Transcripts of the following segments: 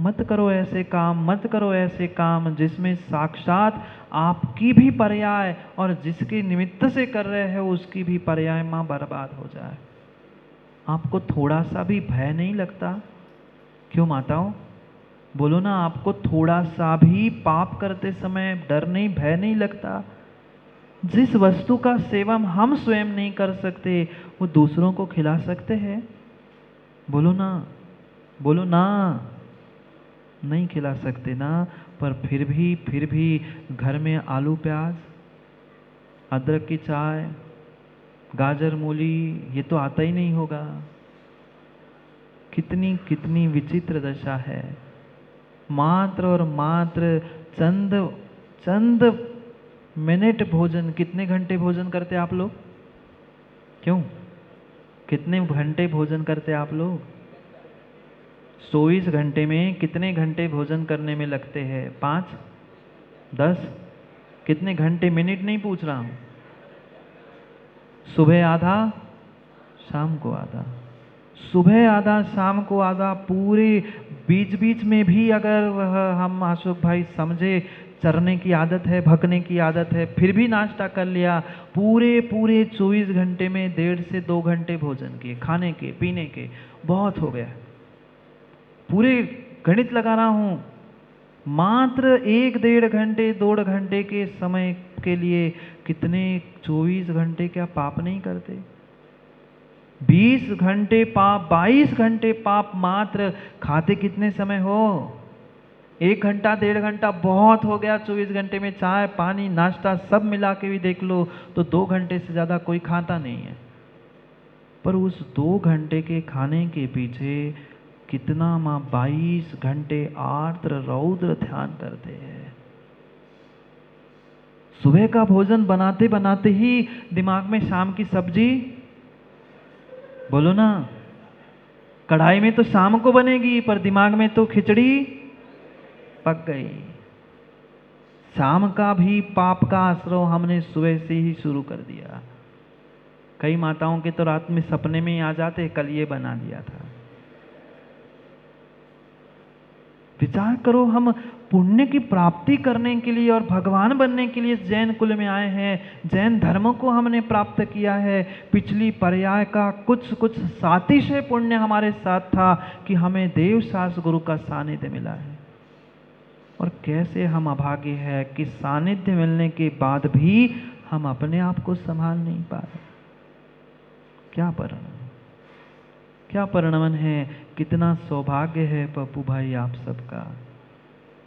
मत करो ऐसे काम, मत करो ऐसे काम जिसमें साक्षात आपकी भी पर्याय और जिसके निमित्त से कर रहे हो उसकी भी पर्याय माँ बर्बाद हो जाए। आपको थोड़ा सा भी भय नहीं लगता? क्यों माताओं, बोलो ना, आपको थोड़ा सा भी पाप करते समय डर नहीं, भय नहीं लगता? जिस वस्तु का सेवन हम स्वयं नहीं कर सकते वो दूसरों को खिला सकते हैं? बोलो ना, बोलो ना, नहीं खिला सकते ना। पर फिर भी घर में आलू प्याज, अदरक की चाय, गाजर मूली, ये तो आता ही नहीं होगा। कितनी कितनी विचित्र दशा है। मात्र और मात्र चंद चंद मिनट भोजन, कितने घंटे भोजन करते आप लोग? क्यों, कितने घंटे भोजन करते आप लोग? 24 घंटे में कितने घंटे भोजन करने में लगते हैं? 5, 10? कितने घंटे? मिनट नहीं पूछ रहा हूँ। सुबह आधा, शाम को आधा, सुबह आधा, शाम को आधा। पूरे बीच बीच में भी अगर वह हम अशोक भाई समझे चरने की आदत है, भगने की आदत है, फिर भी नाश्ता कर लिया। पूरे पूरे 24 घंटे में 1.5 से 2 घंटे भोजन के, खाने के, पीने के, बहुत हो गया। पूरे गणित लगा रहा हूँ, मात्र 1-1.5 घंटे, 2 घंटे के समय के लिए कितने 24 घंटे क्या पाप नहीं करते? 20 घंटे पाप, 22 घंटे पाप मात्र। खाते कितने समय हो? 1 घंटा, 1.5 घंटा बहुत हो गया। 24 घंटे में चाय पानी नाश्ता सब मिला के भी देख लो तो 2 घंटे से ज़्यादा कोई खाता नहीं है। पर उस 2 घंटे के खाने के पीछे कितना माँ 22 घंटे आर्द्र रौद्र ध्यान करते हैं। सुबह का भोजन बनाते बनाते ही दिमाग में शाम की सब्जी, बोलो ना, कढ़ाई में तो शाम को बनेगी पर दिमाग में तो खिचड़ी पक गई। शाम का भी पाप का आश्रय हमने सुबह से ही शुरू कर दिया। कई माताओं के तो रात में सपने में ही आ जाते, कल ये बना दिया था। विचार करो, हम पुण्य की प्राप्ति करने के लिए और भगवान बनने के लिए जैन कुल में आए हैं। जैन धर्म को हमने प्राप्त किया है। पिछली पर्याय का कुछ सातिशय पुण्य हमारे साथ था कि हमें देव शास्त्र गुरु का सानिध्य मिला है। और कैसे हम अभागे हैं कि सानिध्य मिलने के बाद भी हम अपने आप को संभाल नहीं पा रहे। क्या परिणाम, क्या परिणाम है। कितना सौभाग्य है पप्पू भाई आप सबका,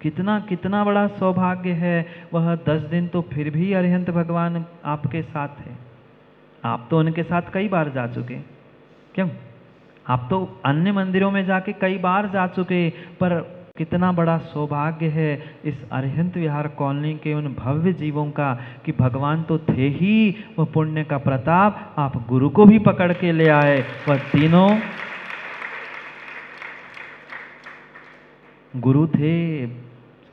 कितना कितना बड़ा सौभाग्य है। वह 10 दिन तो फिर भी अरिहंत भगवान आपके साथ है। आप तो उनके साथ कई बार जा चुके, क्यों? आप तो अन्य मंदिरों में जाके कई बार जा चुके। पर कितना बड़ा सौभाग्य है इस अरिहंत विहार कॉलोनी के उन भव्य जीवों का कि भगवान तो थे ही, वह पुण्य का प्रताप आप गुरु को भी पकड़ के ले आए। वह तीनों गुरु थे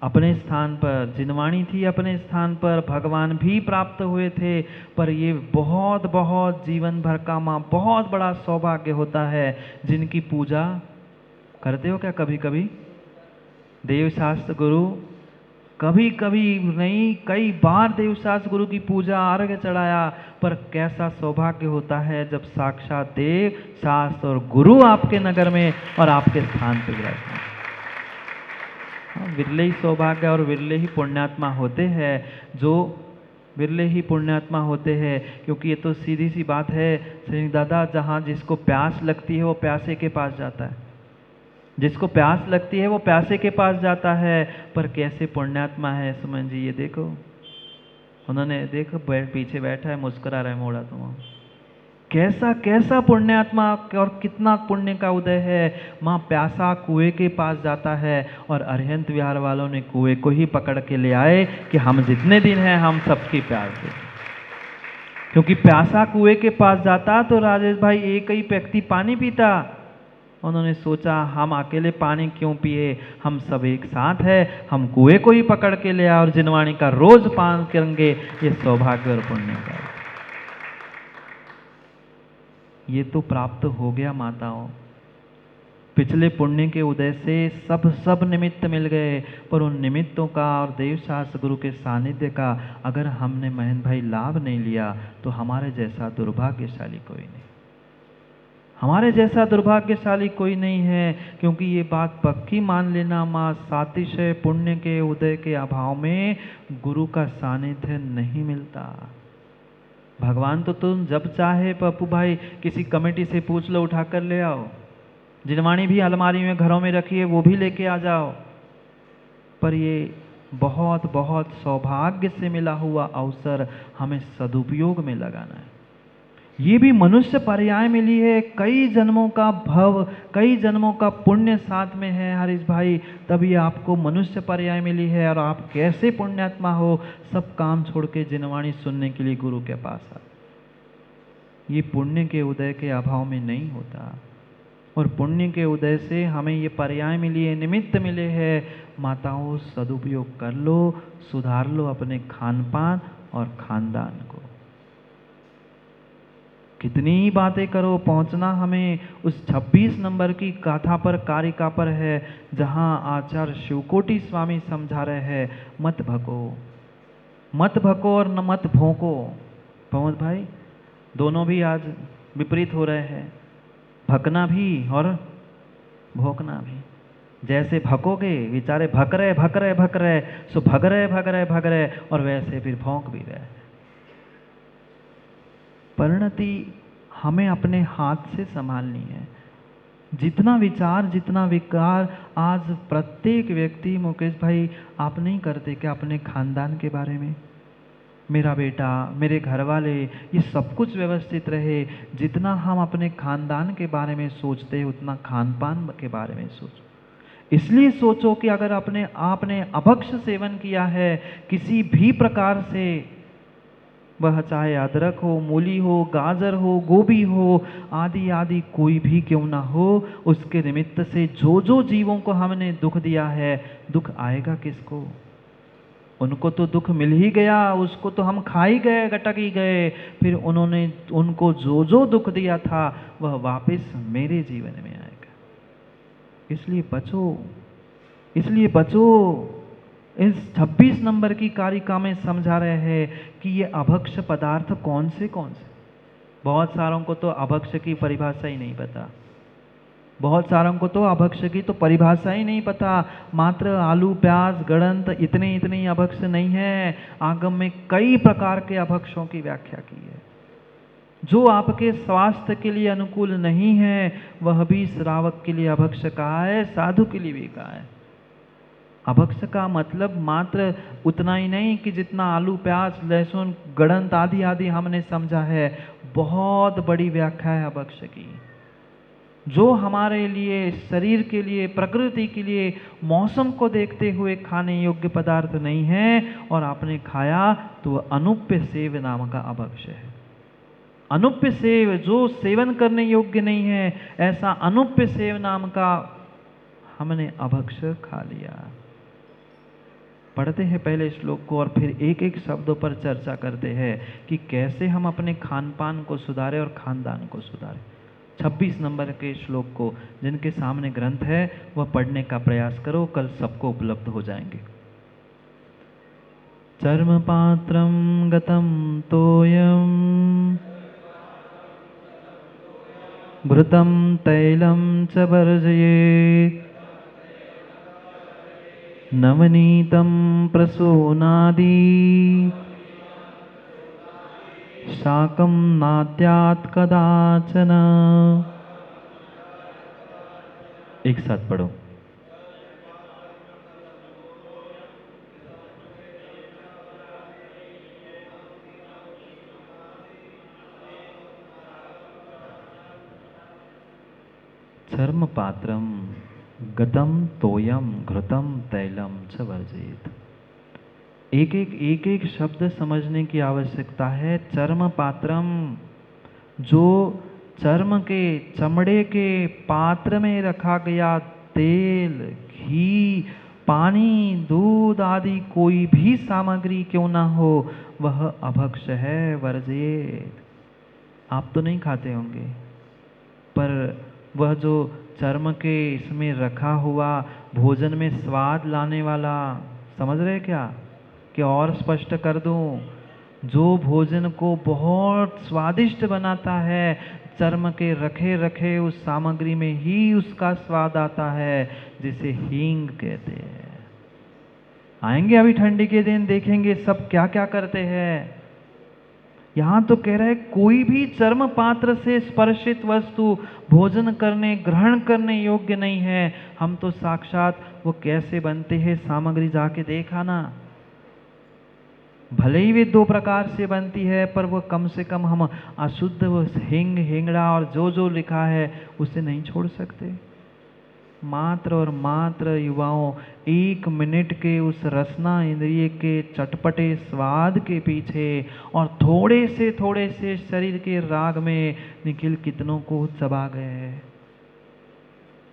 अपने स्थान पर, जिनवाणी थी अपने स्थान पर, भगवान भी प्राप्त हुए थे। पर ये बहुत बहुत जीवन भर का माँ बहुत बड़ा सौभाग्य होता है जिनकी पूजा करते हो क्या कभी कभी? देवशास्त्र गुरु कभी कभी नहीं, कई बार देवशास्त्र गुरु की पूजा अर्घ्य चढ़ाया। पर कैसा सौभाग्य होता है जब साक्षात देव शास्त्र और गुरु आपके नगर में और आपके स्थान पर विराजमान। विरले ही सौभाग्य और विरले ही पुण्यात्मा होते हैं, जो विरले ही पुण्यात्मा होते हैं। क्योंकि ये तो सीधी सी बात है श्री दादा, जहाँ जिसको प्यास लगती है वो प्यासे के पास जाता है, जिसको प्यास लगती है वो प्यासे के पास जाता है। पर कैसे पुण्यात्मा है सुमन जी, ये देखो, उन्होंने देखो पीछे बैठा है, मुस्कुरा रहा है मोड़ा तुम। कैसा कैसा पुण्यात्मा और कितना पुण्य का उदय है। माँ प्यासा कुएं के पास जाता है और अरिहंत विहार वालों ने कुएं को ही पकड़ के ले आए कि हम जितने दिन हैं हम सबकी प्यास दें। क्योंकि प्यासा कुएं के पास जाता तो राजेश भाई एक ही व्यक्ति पानी पीता। उन्होंने सोचा हम अकेले पानी क्यों पिए, हम सब एक साथ है, हम कुएं को ही पकड़ के ले आए और जिनवाणी का रोज पान करेंगे। ये सौभाग्य और पुण्य का, ये तो प्राप्त हो गया माताओं। पिछले पुण्य के उदय से सब निमित्त मिल गए, पर उन निमित्तों का और देवशास्त्र गुरु के सानिध्य का अगर हमने महेंद्र भाई लाभ नहीं लिया तो हमारे जैसा दुर्भाग्यशाली कोई नहीं, हमारे जैसा दुर्भाग्यशाली कोई नहीं है। क्योंकि ये बात पक्की मान लेना, माँ सातिशय पुण्य के उदय के अभाव में गुरु का सानिध्य नहीं मिलता। भगवान तो तुम जब चाहे पप्पू भाई किसी कमेटी से पूछ लो, उठा कर ले आओ, जिनवाणी भी अलमारी में घरों में रखी है वो भी लेके आ जाओ, पर ये बहुत बहुत सौभाग्य से मिला हुआ अवसर हमें सदुपयोग में लगाना है। ये भी मनुष्य पर्याय मिली है, कई जन्मों का भव, कई जन्मों का पुण्य साथ में है हरीश भाई, तभी आपको मनुष्य पर्याय मिली है। और आप कैसे पुण्यात्मा हो, सब काम छोड़ के जिनवाणी सुनने के लिए गुरु के पास आ। ये पुण्य के उदय के अभाव में नहीं होता, और पुण्य के उदय से हमें ये पर्याय मिली है, निमित्त मिले हैं। माताओं, सदुपयोग कर लो, सुधार लो अपने खान पान और खानदान को। कितनी ही बातें करो, पहुंचना हमें उस 26 नंबर की गाथा पर, कारिका पर है, जहां आचार्य शिवकोटि स्वामी समझा रहे हैं, मत भको, मत भको और न मत भोंको। प्रमोद भाई, दोनों भी आज विपरीत हो रहे हैं, भकना भी और भोंकना भी। जैसे भकोगे, बेचारे भक रहे सो भग रहे, और वैसे फिर भौंक भी रहे। परिणति हमें अपने हाथ से संभालनी है। जितना विचार, जितना विकार आज प्रत्येक व्यक्ति, मुकेश भाई आप नहीं करते क्या अपने खानदान के बारे में? मेरा बेटा, मेरे घर वाले, ये सब कुछ व्यवस्थित रहे। जितना हम अपने खानदान के बारे में सोचते हैं उतना खान पान के बारे में सोचो। इसलिए सोचो कि अगर आपने अभक्ष सेवन किया है किसी भी प्रकार से, वह चाहे अदरक हो, मूली हो, गाजर हो, गोभी हो, आदि आदि कोई भी क्यों ना हो, उसके निमित्त से जो जो जीवों को हमने दुख दिया है, दुख आएगा किसको? उनको तो दुख मिल ही गया, उसको तो हम खा ही गए, गटक ही गए। फिर उनको जो जो दुख दिया था वह वापस मेरे जीवन में आएगा। इसलिए बचो। इस 26 नंबर की कारिका में समझा रहे हैं कि ये अभक्ष पदार्थ कौन से। बहुत सारों को तो अभक्ष की परिभाषा ही नहीं पता, बहुत सारों को तो अभक्ष की तो परिभाषा ही नहीं पता। मात्र आलू, प्याज, गड़ंत इतने अभक्ष नहीं है। आगम में कई प्रकार के अभक्षों की व्याख्या की है। जो आपके स्वास्थ्य के लिए अनुकूल नहीं है वह भी श्रावक के लिए अभक्ष कहा है, साधु के लिए भी कहा है। अभक्ष का मतलब मात्र उतना ही नहीं कि जितना आलू, प्याज, लहसुन, गड़ंत आदि आदि हमने समझा है, बहुत बड़ी व्याख्या है अभक्ष की। जो हमारे लिए, शरीर के लिए, प्रकृति के लिए, मौसम को देखते हुए खाने योग्य पदार्थ नहीं है और आपने खाया तो वह अनुप्य सेव नाम का अभक्ष है। अनुप्य सेव, जो सेवन करने योग्य नहीं है, ऐसा अनुप्य सेव नाम का हमने अभक्ष खा लिया। पढ़ते हैं पहले श्लोक को और फिर एक एक शब्दों पर चर्चा करते हैं कि कैसे हम अपने खान पान को सुधारें और खानदान को सुधारें। 26 नंबर के श्लोक को जिनके सामने ग्रंथ है वह पढ़ने का प्रयास करो, कल सबको उपलब्ध हो जाएंगे। चर्म पात्रम गतम तोयम घृतम तैलम च वर्जयेत् नवनीतं प्रसूनादि शाकं नाद्यात् कदाचन। एक साथ पढ़ो। चर्म पात्रम गतम तोयम घृतम तैलम च वर्जयेत्। एक एक शब्द समझने की आवश्यकता है। चर्म पात्रम, जो चर्म के, चमड़े के पात्र में रखा गया तेल, घी, पानी, दूध आदि कोई भी सामग्री क्यों ना हो वह अभक्ष है, वर्जयेत्। आप तो नहीं खाते होंगे, पर वह जो चर्म के इसमें रखा हुआ भोजन में स्वाद लाने वाला, समझ रहे क्या? कि और स्पष्ट कर दूं, जो भोजन को बहुत स्वादिष्ट बनाता है, चर्म के रखे रखे उस सामग्री में ही उसका स्वाद आता है, जिसे हींग कहते हैं। आएंगे अभी ठंडी के दिन, देखेंगे सब क्या क्या करते हैं। यहाँ तो कह रहा है कोई भी चर्म पात्र से स्पर्शित वस्तु भोजन करने ग्रहण करने योग्य नहीं है। हम तो साक्षात वो कैसे बनते हैं सामग्री जाके देखा ना। भले ही वे 2 प्रकार से बनती है, पर वो कम से कम हम अशुद्ध वो हिंग हिंगड़ा और जो लिखा है उसे नहीं छोड़ सकते। मात्र और मात्र युवाओं 1 मिनट के उस रसना इंद्रिय के चटपटे स्वाद के पीछे और थोड़े से शरीर के राग में निखिल कितनों को चबा गए।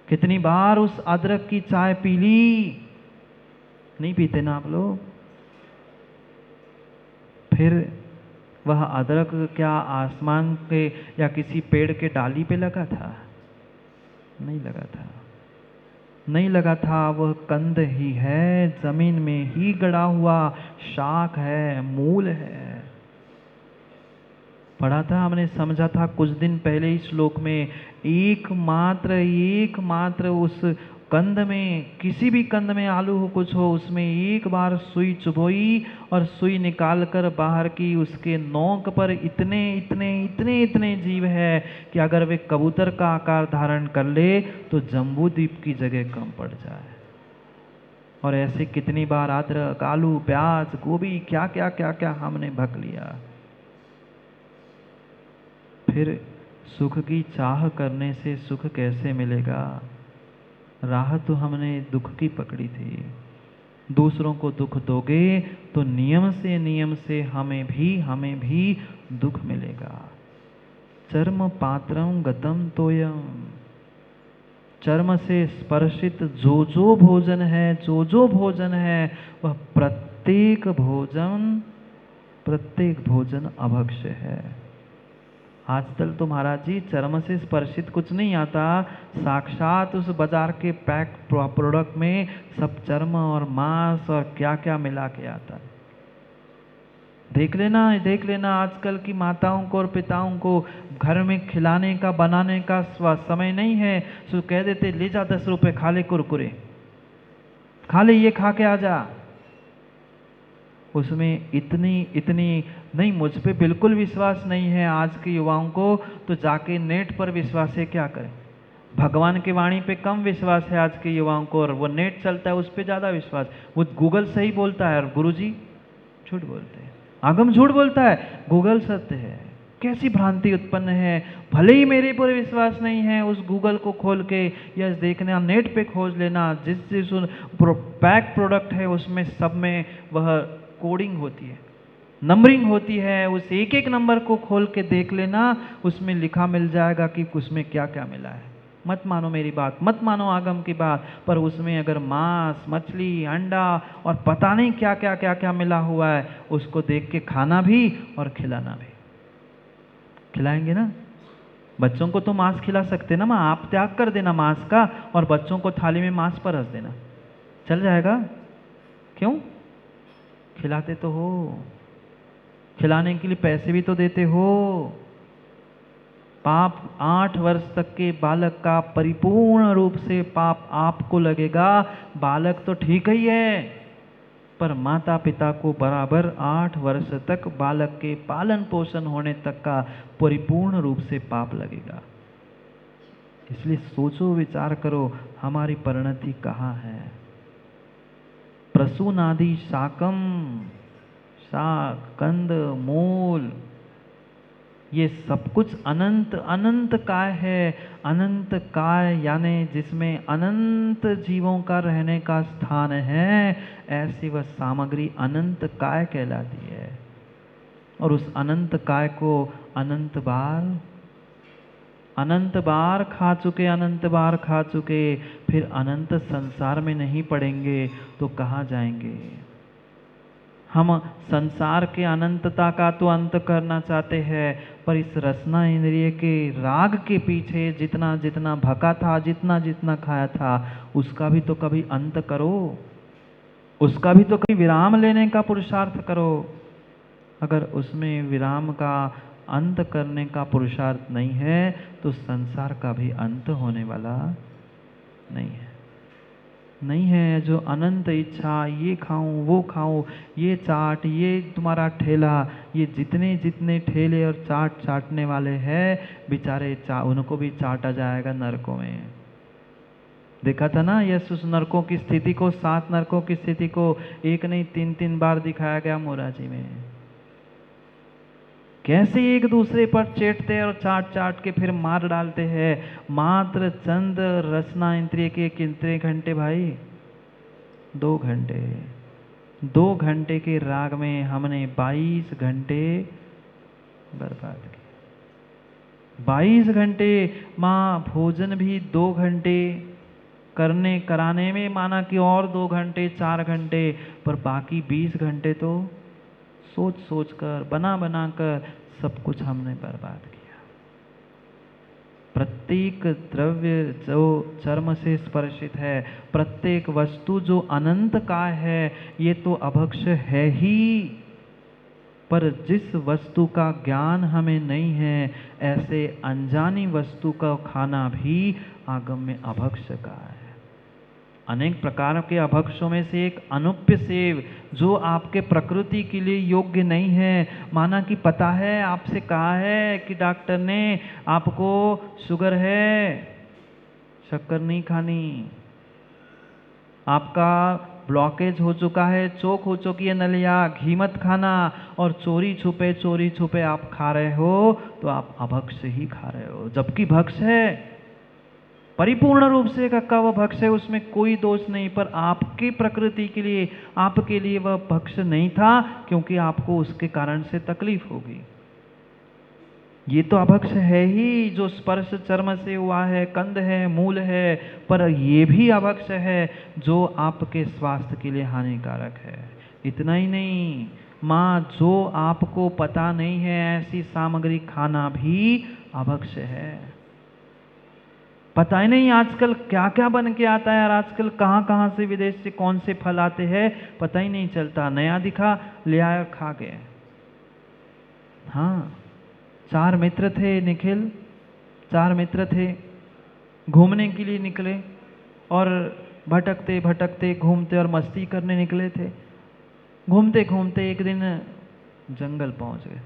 कितनी बार उस अदरक की चाय पी ली, नहीं पीते ना आप लोग? फिर वह अदरक क्या आसमान के या किसी पेड़ के डाली पे लगा था? नहीं लगा था, नहीं लगा था। वह कंद ही है, जमीन में ही गड़ा हुआ शाख है, मूल है। पढ़ा था हमने, समझा था कुछ दिन पहले इस श्लोक में, एकमात्र उस कंद में, किसी भी कंद में आलू हो कुछ हो, उसमें एक बार सुई चुभोई और सुई निकाल कर बाहर की, उसके नोक पर इतने जीव है कि अगर वे कबूतर का आकार धारण कर ले तो जम्बू द्वीप की जगह कम पड़ जाए। और ऐसे कितनी बार अदरक, आलू, प्याज, गोभी, क्या क्या क्या क्या हमने भक लिया। फिर सुख की चाह करने से सुख कैसे मिलेगा? राह तो हमने दुख की पकड़ी थी। दूसरों को दुख दोगे तो नियम से हमें भी दुख मिलेगा। चर्म पात्रम गतम तोयम, चर्म से स्पर्शित जो भोजन है वह प्रत्येक भोजन अभक्ष्य है। आजकल तो महाराज जी चर्म से स्पर्शित कुछ नहीं आता, साक्षात उस बाजार के पैक प्रोडक्ट में सब चर्म और मांस और क्या क्या मिला के आता है। देख लेना आजकल की माताओं को और पिताओं को घर में खिलाने का बनाने का समय नहीं है, सो कह देते ले जा 10 रुपए, खा ले कुरकुरे, खा ले, ये खा के आ जा। उसमें इतनी नहीं, मुझ पे बिल्कुल विश्वास नहीं है आज के युवाओं को, तो जाके नेट पर विश्वास है, क्या करें? भगवान की वाणी पे कम विश्वास है आज के युवाओं को, और वो नेट चलता है उस पर ज़्यादा विश्वास। वो गूगल सही बोलता है और गुरुजी झूठ बोलते हैं, आगम झूठ बोलता है, गूगल सत्य है। कैसी भ्रांति उत्पन्न है। भले ही मेरे पर विश्वास नहीं है, उस गूगल को खोल के या देखना, नेट पे खोज लेना, जिस पैक प्रोडक्ट है उसमें सब में वह कोडिंग होती है, नंबरिंग होती है, उस एक नंबर को खोल के देख लेना, उसमें लिखा मिल जाएगा कि उसमें क्या क्या मिला है। मत मानो मेरी बात, मत मानो आगम की बात, पर उसमें अगर मांस, मछली, अंडा और पता नहीं क्या क्या क्या क्या मिला हुआ है, उसको देख के खाना भी और खिलाना भी। खिलाएंगे ना बच्चों को, तो मांस खिला सकते ना माँ, आप त्याग कर देना मांस का और बच्चों को थाली में मांस परस देना, चल जाएगा। क्यों? खिलाते तो हो, खिलाने के लिए पैसे भी तो देते हो। पाप 8 वर्ष तक के बालक का परिपूर्ण रूप से पाप आपको लगेगा। बालक तो ठीक ही है, पर माता पिता को बराबर 8 वर्ष तक बालक के पालन पोषण होने तक का परिपूर्ण रूप से पाप लगेगा। इसलिए सोचो, विचार करो, हमारी परिणति कहाँ है। प्रसूनादि शाकम, शाक, कंद, मूल, ये सब कुछ अनंत काय है। अनंत काय यानी जिसमें अनंत जीवों का रहने का स्थान है, ऐसी वह सामग्री अनंत काय कहलाती है। और उस अनंत काय को अनंत बार खा चुके, फिर अनंत संसार में नहीं पड़ेंगे तो कहाँ जाएंगे? हम संसार के अनंतता का तो अंत करना चाहते हैं, पर इस रसना इंद्रिय के राग के पीछे जितना जितना भका था, जितना जितना खाया था, उसका भी तो कभी अंत करो, उसका भी तो कभी विराम लेने का पुरुषार्थ करो। अगर उसमें विराम का अंत करने का पुरुषार्थ नहीं है तो संसार का भी अंत होने वाला नहीं है। नहीं है जो अनंत इच्छा, ये खाऊं वो खाऊं, ये चाट, ये तुम्हारा ठेला, ये जितने जितने ठेले और चाट चाटने वाले हैं बेचारे उनको भी चाटा जाएगा नरकों में। देखा था ना यस उस नरकों की स्थिति को, 7 नरकों की स्थिति को एक नहीं 3 बार दिखाया गया मोराजी में। कैसे एक दूसरे पर चेटते और चाट चाट के फिर मार डालते हैं। मात्र चंद रसना इंद्रिय के कितने घंटे भाई, 2 घंटे। 2 घंटे के राग में हमने 22 घंटे बर्बाद किए। 22 घंटे माँ भोजन भी 2 घंटे करने कराने में माना कि और 2 घंटे 4 घंटे, पर बाकी 20 घंटे तो सोच सोच कर बना बना कर सब कुछ हमने बर्बाद किया। प्रत्येक द्रव्य जो चर्म से स्पर्शित है, प्रत्येक वस्तु जो अनंत का है, ये तो अभक्ष है ही, पर जिस वस्तु का ज्ञान हमें नहीं है, ऐसे अनजानी वस्तु का खाना भी आगम में अभक्ष का है। अनेक प्रकार के अभक्षों में से एक अनुप्य सेव, जो आपके प्रकृति के लिए योग्य नहीं है। माना कि पता है, आपसे कहा है कि डॉक्टर ने आपको शुगर है, शक्कर नहीं खानी, आपका ब्लॉकेज हो चुका है, चोक हो चुकी है नलिया, घी मत खाना, और चोरी छुपे आप खा रहे हो, तो आप अभक्ष ही खा रहे हो। जबकि भक्ष है, परिपूर्ण रूप से का वह भक्ष है, उसमें कोई दोष नहीं, पर आपकी प्रकृति के लिए, आपके लिए वह भक्ष नहीं था, क्योंकि आपको उसके कारण से तकलीफ होगी। ये तो अभक्ष है ही, जो स्पर्श चर्म से हुआ है, कंद है, मूल है, पर ये भी अभक्ष है जो आपके स्वास्थ्य के लिए हानिकारक है। इतना ही नहीं माँ, जो आपको पता नहीं है ऐसी सामग्री खाना भी अभक्ष है। पता ही नहीं आजकल क्या क्या बन के आता है, और आजकल कहाँ कहाँ से विदेश से कौन से फल आते हैं पता ही नहीं चलता। नया दिखा ले आया खा गए। हाँ, 4 मित्र थे निखिल, 4 मित्र थे, घूमने के लिए निकले और भटकते भटकते घूमते और मस्ती करने निकले थे। घूमते घूमते एक दिन जंगल पहुंच गए।